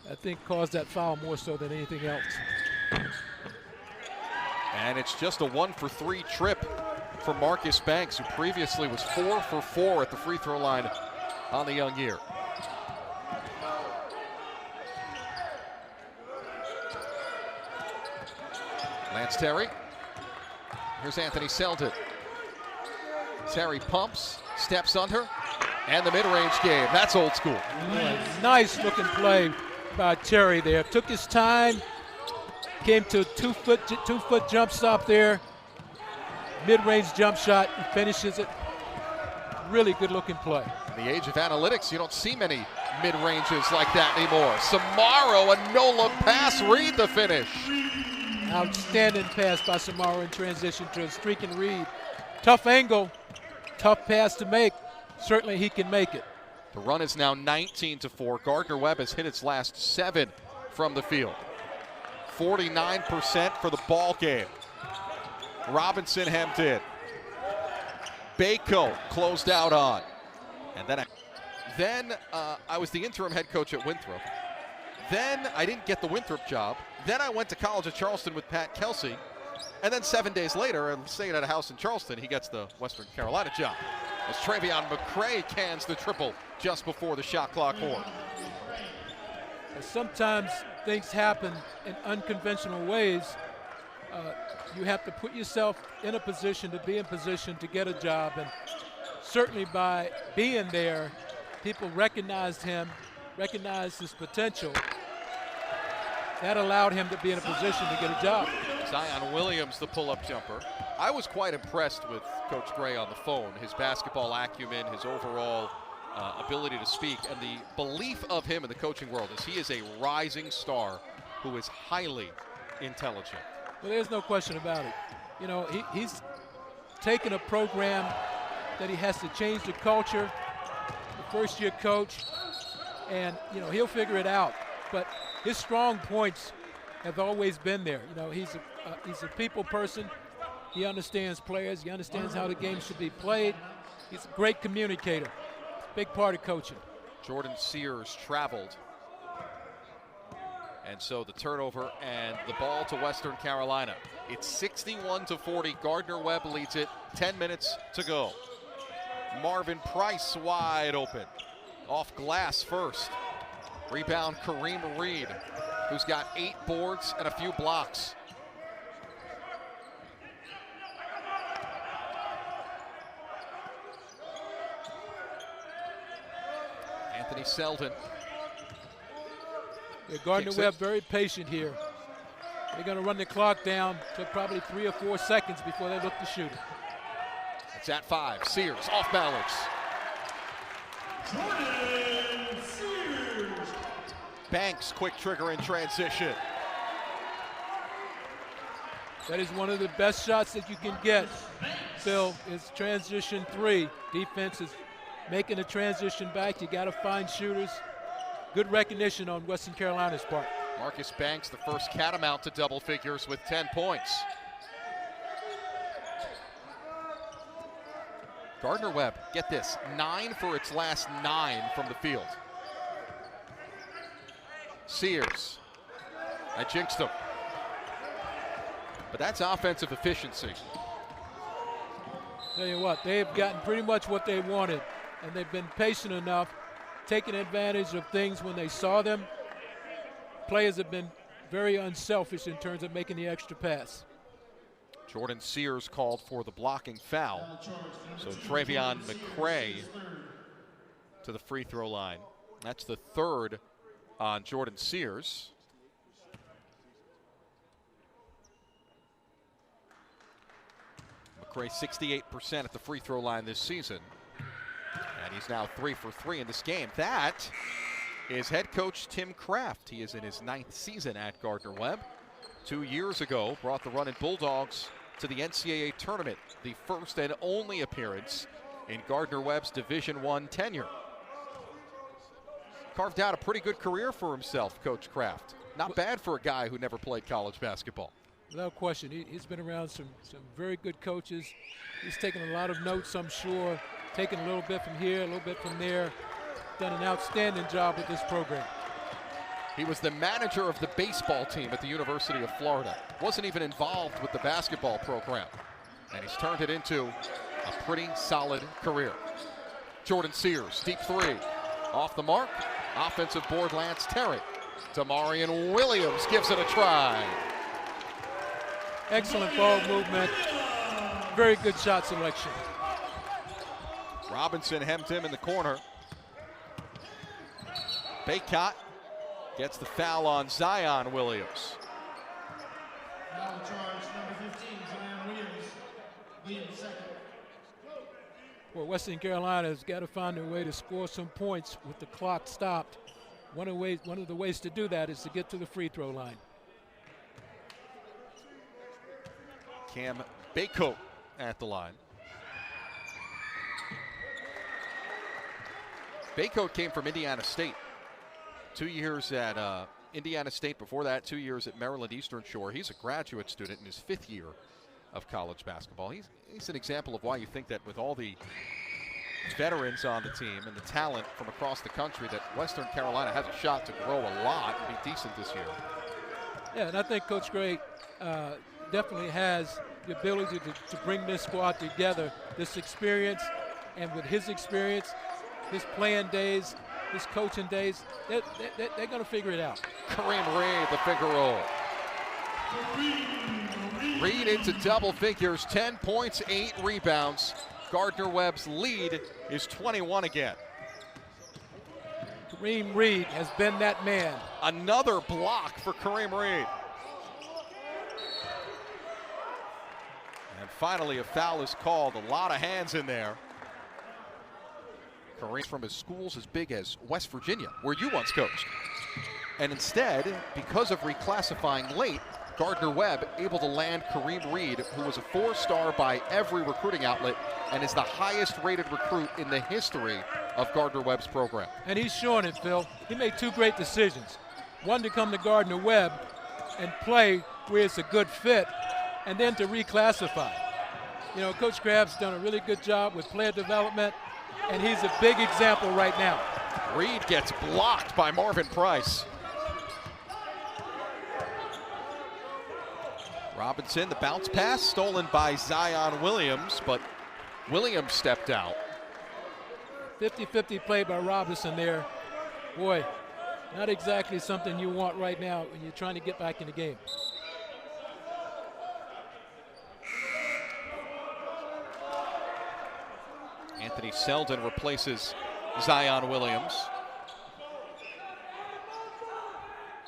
I think, caused that foul more so than anything else. And it's just a 1-for-3 trip for Marcus Banks, who previously was 4 for 4 at the free throw line on the young year. Lance Terry. Here's Anthony Selden. Terry pumps, steps under, and the mid-range game. That's old school. Nice looking play by Terry there. Took his time, came to a two-foot jump stop there. Mid-range jump shot and finishes it. Really good looking play. In the age of analytics, you don't see many mid-ranges like that anymore. Samaro, a no-look pass. Reed the finish. Outstanding pass by Samaro in transition to a streak and Reed. Tough angle, tough pass to make. Certainly he can make it. The run is now 19-4. Gardner Webb has hit its last 7 from the field. 49% for the ball game. Robinson hemmed in. Bako closed out on. And then I was the interim head coach at Winthrop. Then I didn't get the Winthrop job. Then I went to college at Charleston with Pat Kelsey. And then 7 days later, and staying at a house in Charleston, he gets the Western Carolina job. As Travion McCray cans the triple just before the shot clock horn. Sometimes things happen in unconventional ways. You have to put yourself in a position to be in position to get a job. And certainly by being there, people recognized him, recognized his potential. That allowed him to be in a position to get a job. Zion Williams, the pull-up jumper. I was quite impressed with Coach Gray on the phone, his basketball acumen, his overall ability to speak, and the belief of him in the coaching world is he is a rising star who is highly intelligent. Well, there's no question about it. You know, he's taken a program that he has to change the culture, the first-year coach, and, he'll figure it out. But his strong points have always been there. He's a he's a people person. He understands players. He understands how the game should be played. He's a great communicator. Big part of coaching. Jordan Sears traveled. And so the turnover and the ball to Western Carolina. It's 61-40. Gardner Webb leads it. 10 minutes to go. Marvin Price wide open. Off glass first. Rebound Kareem Reed, who's got 8 boards and a few blocks. Anthony Selden. Yeah, Gardner Webb very patient here. They're going to run the clock down to probably 3 or 4 seconds before they look to shoot it. It's at 5. Sears off balance. Jordan Sears. Banks quick trigger in transition. That is one of the best shots that you can get, Phil, is transition 3. Defense is making a transition back. You got to find shooters. Good recognition on Western Carolina's part. Marcus Banks, the first catamount to double figures with 10 points. Gardner Webb, get this, 9 for its last 9 from the field. Sears, I jinxed him. But that's offensive efficiency. Tell you what, they've gotten pretty much what they wanted, and they've been patient enough, taking advantage of things when they saw them. Players have been very unselfish in terms of making the extra pass. Jordan Sears called for the blocking foul. So Travion McCray to the free throw line. That's the 3rd on Jordan Sears. McCray 68% at the free throw line this season. And he's now 3 for 3 in this game. That is head coach Tim Kraft. He is in his 9th season at Gardner Webb. 2 years ago, brought the Runnin' Bulldogs to the NCAA tournament, the first and only appearance in Gardner Webb's Division I tenure. Carved out a pretty good career for himself, Coach Kraft. Not bad for a guy who never played college basketball. Without question, he's been around some very good coaches. He's taken a lot of notes, I'm sure, taken a little bit from here, a little bit from there. Done an outstanding job with this program. He was the manager of the baseball team at the University of Florida. Wasn't even involved with the basketball program. And he's turned it into a pretty solid career. Jordan Sears, deep 3. Off the mark. Offensive board, Lance Terry. Damarian Williams gives it a try. Excellent ball movement. Very good shot selection. Robinson hemmed him in the corner. Baycott gets the foul on Zion Williams. Foul charge number 15, Zion Williams. Williams second. Well, Western Carolina has got to find a way to score some points with the clock stopped. One of the ways to do that is to get to the free throw line. Cam Baycoat at the line. Baycoat came from Indiana State. 2 years at Indiana State. Before that, 2 years at Maryland Eastern Shore. He's a graduate student in his 5th year of college basketball. He's an example of why you think that with all the veterans on the team and the talent from across the country that Western Carolina has a shot to grow a lot and be decent this year. Yeah, and I think Coach Gray definitely has the ability to bring this squad together, this experience, and with his experience, his playing days, his coaching days, they're going to figure it out. Kareem Reed, the finger roll. Reed into double figures, 10 points, 8 rebounds. Gardner Webb's lead is 21 again. Kareem Reed has been that man. Another block for Kareem Reed. And finally a foul is called. A lot of hands in there. Kareem from his schools as big as West Virginia, where you once coached. And instead, because of reclassifying late, Gardner Webb able to land Kareem Reed, who was a 4-star by every recruiting outlet and is the highest rated recruit in the history of Gardner Webb's program. And he's showing it, Phil. He made 2 great decisions. One, to come to Gardner Webb and play where it's a good fit, and then to reclassify. You know, Coach Crabb's done a really good job with player development, and he's a big example right now. Reed gets blocked by Marvin Price. Robinson, the bounce pass stolen by Zion Williams, but Williams stepped out. 50-50 play by Robinson there. Boy, not exactly something you want right now when you're trying to get back in the game. Anthony Selden replaces Zion Williams.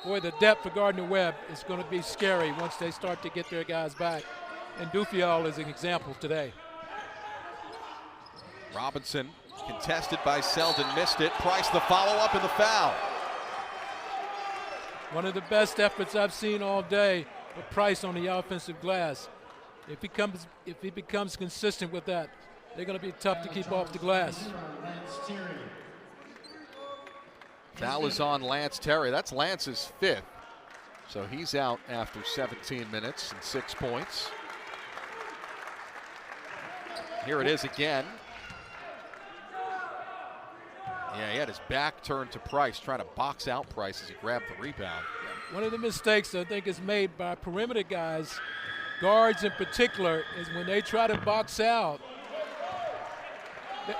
Boy, the depth for Gardner Webb is going to be scary once they start to get their guys back. And Dufial is an example today. Robinson contested by Selden, missed it. Price the follow-up and the foul. One of the best efforts I've seen all day for Price on the offensive glass. If he becomes consistent with that, they're going to be tough to keep off the glass. Foul is on Lance Terry. That's Lance's 5th. So he's out after 17 minutes and 6 points. Here it is again. Yeah, he had his back turned to Price, trying to box out Price as he grabbed the rebound. One of the mistakes I think is made by perimeter guys, guards in particular, is when they try to box out,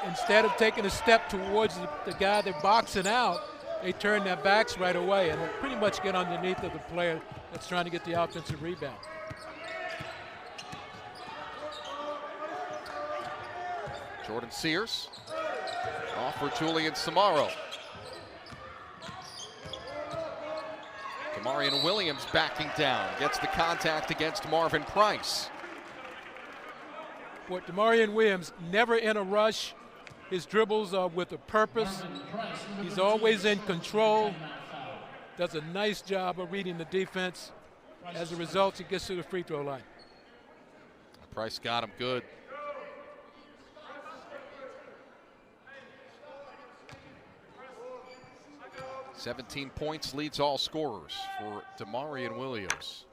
instead of taking a step towards the guy they're boxing out, they turn their backs right away and pretty much get underneath of the player that's trying to get the offensive rebound. Jordan Sears off for Julian Samaro. Demarion Williams backing down, gets the contact against Marvin Price. Boy, Demarion Williams never in a rush. His dribbles are with a purpose. He's always in control. Does a nice job of reading the defense. As a result, he gets to the free throw line. Price got him good. "17 points leads all scorers for Demarion Williams.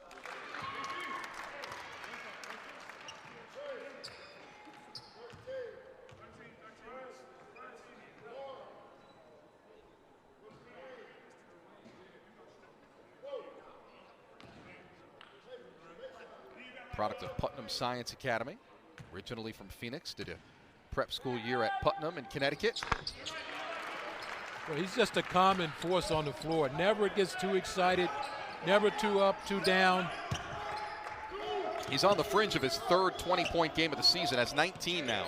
Product of Putnam Science Academy. Originally from Phoenix, did a prep school year at Putnam in Connecticut. Well, he's just a common force on the floor. Never gets too excited, never too up, too down. He's on the fringe of his 3rd 20-point game of the season. Has 19 now.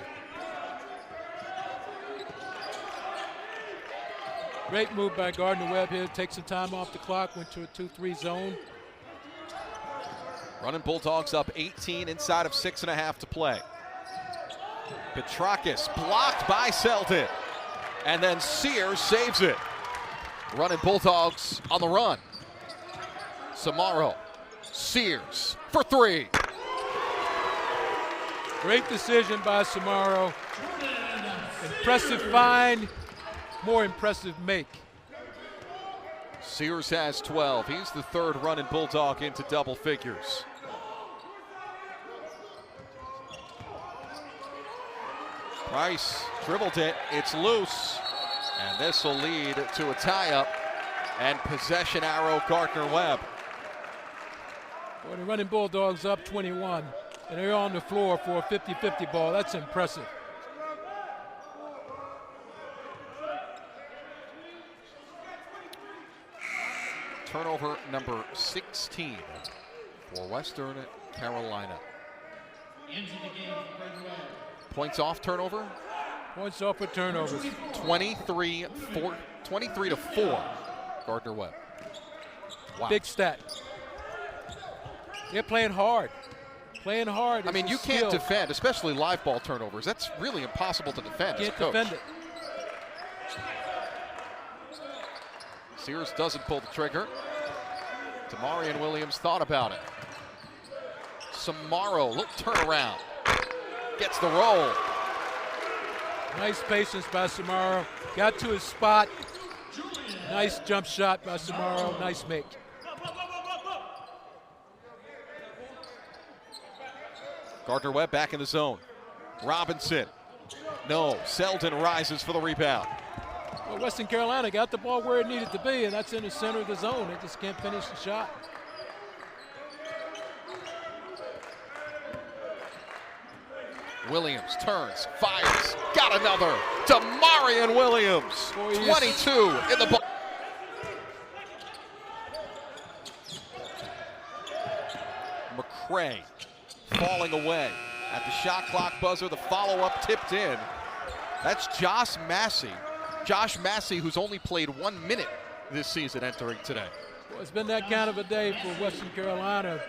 Great move by Gardner Webb here. Takes some time off the clock, went to a 2-3 zone. Running Bulldogs up 18 inside of 6.5 to play. Petrakis blocked by Selden. And then Sears saves it. Running Bulldogs on the run. Samaro, Sears for 3. Great decision by Samaro. Impressive find, more impressive make. Sears has 12. He's the 3rd running Bulldog into double figures. Price dribbled it, it's loose, and this will lead to a tie-up and possession arrow Gardner Webb. Well, the running Bulldogs up 21, and they're on the floor for a 50-50 ball. That's impressive. Turnover number 16 for Western Carolina. Into the game for Gardner Webb. Points off turnover? Points off for turnovers. 23 to 4, Gardner Webb. Wow. Big stat. They're playing hard. Playing hard. I mean, you can't defend, especially live ball turnovers. That's really impossible to defend as a coach. Can't defend it. Sears doesn't pull the trigger. Demarion Williams thought about it. Samaro, little turnaround. Gets the roll. Nice patience by Samaro. Got to his spot. Nice jump shot by Samaro. Nice make. Gardner Webb back in the zone. Robinson. No. Selden rises for the rebound. Well, Western Carolina got the ball where it needed to be, and that's in the center of the zone. They just can't finish the shot. Williams turns, fires, got another. Damarian Williams, 22 in the ball. McCray falling away at the shot clock buzzer. The follow-up tipped in. That's Josh Massey. Josh Massey, who's only played 1 minute this season, entering today. Well, it's been that kind of a day for Western Carolina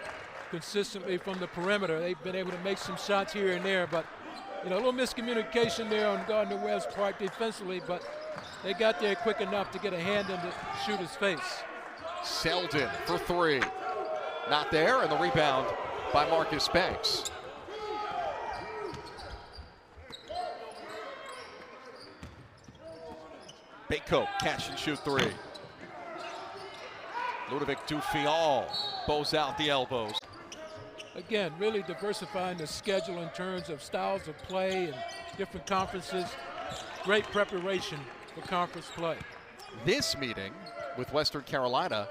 consistently from the perimeter. They've been able to make some shots here and there, but a little miscommunication there on Gardner Webb's part defensively, but they got there quick enough to get a hand in the shooter's face. Selden for three. Not there, and the rebound by Marcus Banks. Bako, catch and shoot three. Ludovic Dufial bows out the elbows. Again, really diversifying the schedule in terms of styles of play and different conferences. Great preparation for conference play. This meeting with Western Carolina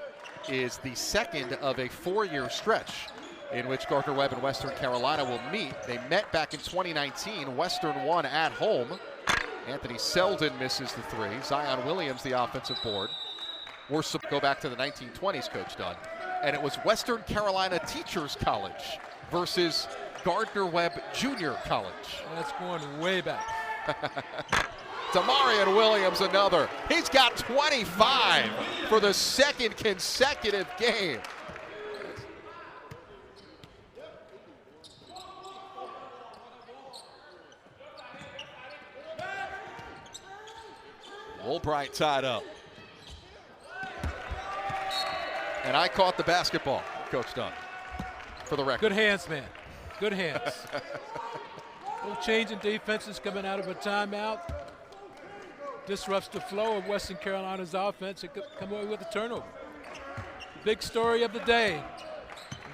is the second of a 4-year stretch in which Gardner Webb and Western Carolina will meet. They met back in 2019. Western won at home. Anthony Selden misses the three. Zion Williams, the offensive board. We're go back to the 1920s, Coach Dunn. And it was Western Carolina Teachers College versus Gardner Webb Junior College. That's going way back. Damarian Williams, another. He's got 25 for the second consecutive game. Albright tied up. And I caught the basketball, Coach Dunn, for the record. Good hands, man. Good hands. Little change in defenses coming out of a timeout. Disrupts the flow of Western Carolina's offense and come away with a turnover. Big story of the day,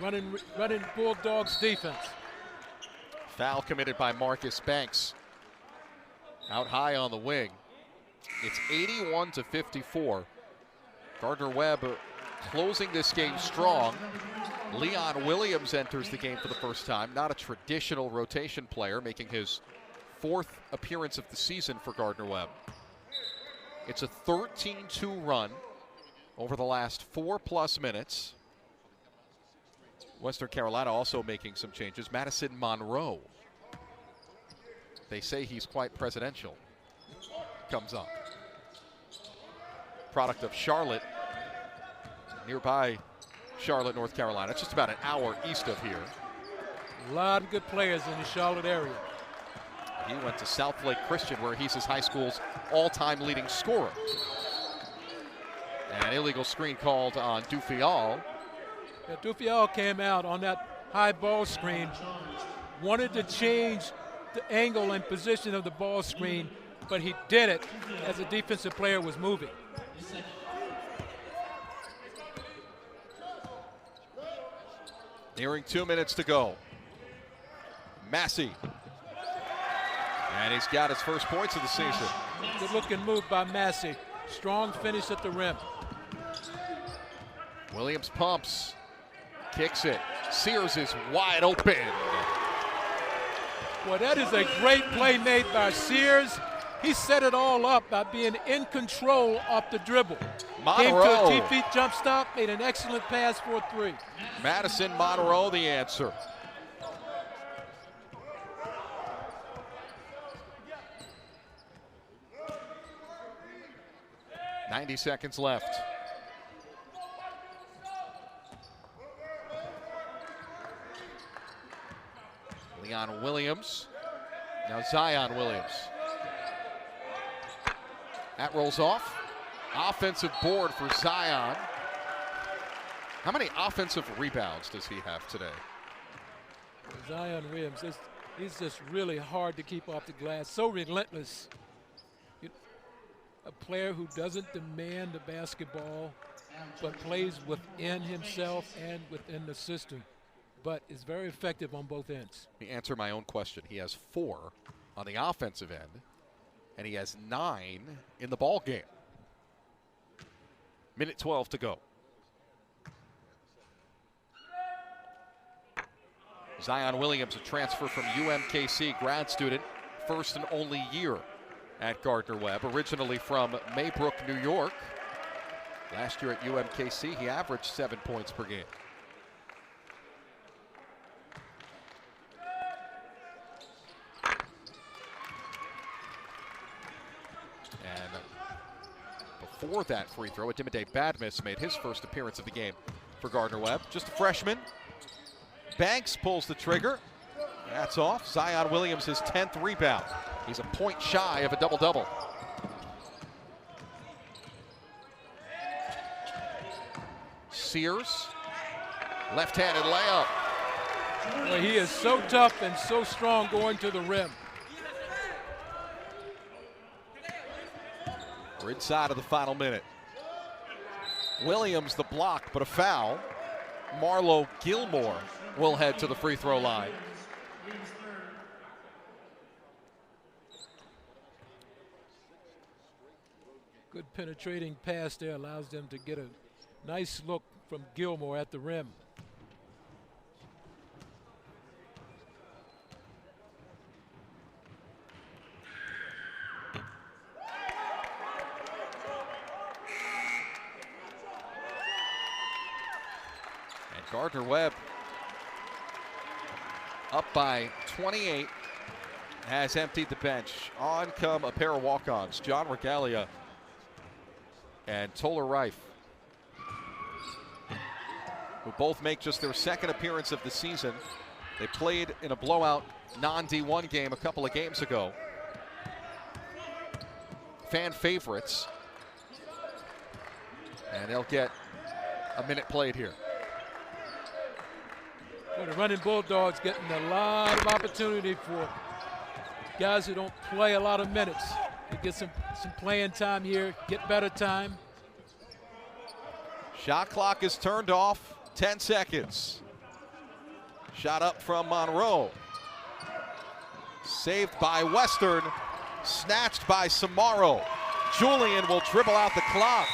running Bulldogs defense. Foul committed by Marcus Banks. Out high on the wing. It's 81-54. Gardner Webb closing this game strong. Leon Williams enters the game for the first time. Not a traditional rotation player, making his 4th appearance of the season for Gardner Webb. It's a 13-2 run over the last 4+ minutes. Western Carolina also making some changes. Madison Monroe. They say he's quite presidential. Comes up. Product of Charlotte, nearby Charlotte, North Carolina. It's just about an hour east of here. A lot of good players in the Charlotte area. He went to Southlake Christian, where he's his high school's all-time leading scorer. An illegal screen called on Dufial. Yeah, Dufial came out on that high ball screen, wanted to change the angle and position of the ball screen, but he did it as the defensive player was moving. Nearing 2 minutes to go. Massey. And he's got his first points of the season. Good looking move by Massey. Strong finish at the rim. Williams pumps. Kicks it. Sears is wide open. Boy, that is a great play made by Sears. He set it all up by being in control off the dribble. Came to a T-feet jump stop, made an excellent pass for a three. Madison Monroe the answer. .90 seconds left. Leon Williams. Now Zion Williams. That rolls off. Offensive board for Zion. How many offensive rebounds does he have today? Zion Williams, he's just really hard to keep off the glass. So relentless. A player who doesn't demand the basketball, but plays within himself and within the system. but is very effective on both ends. Let me answer my own question. He has 4 on the offensive end, and he has 9 in the ball game. Minute 12 to go. Zion Williams, a transfer from UMKC, grad student, first and only year at Gardner Webb, originally from Maybrook, New York. Last year at UMKC, he averaged 7 points per game. And before that free throw, Adimide Badmus made his first appearance of the game for Gardner Webb. Just a freshman. Banks pulls the trigger. That's off. Zion Williams, his 10th rebound. He's a point shy of a double-double. Sears, left-handed layup. Well, he is so tough and so strong going to the rim. We're inside of the final minute. Williams the block, but a foul. Marlo Gilmore will head to the free throw line. Good penetrating pass there allows them to get a nice look from Gilmore at the rim. And Gardner Webb, up by 28, has emptied the bench. On come a pair of walk-ons, John Regalia and Toller Reif, who both make just their second appearance of the season. They played in a blowout non-D1 game a couple of games ago. Fan favorites. And they'll get a minute played here. Well, the running Bulldogs getting a lot of opportunity for guys who don't play a lot of minutes. They get some playing time here, get better time. Shot clock is turned off, 10 seconds. Shot up from Monroe. Saved by Western, snatched by Samaro. Julian will dribble out the clock.